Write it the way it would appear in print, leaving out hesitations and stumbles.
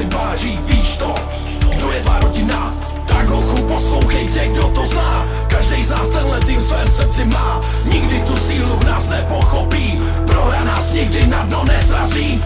si váží, víš to? Kdo je tvá rodina? Tak hochu poslouchej, kdo to zná. Každej z nás tenhle tým svém srdci má. Nikdy tu sílu v nás nepochopí. Prohra nás nikdy na dno nesrazí.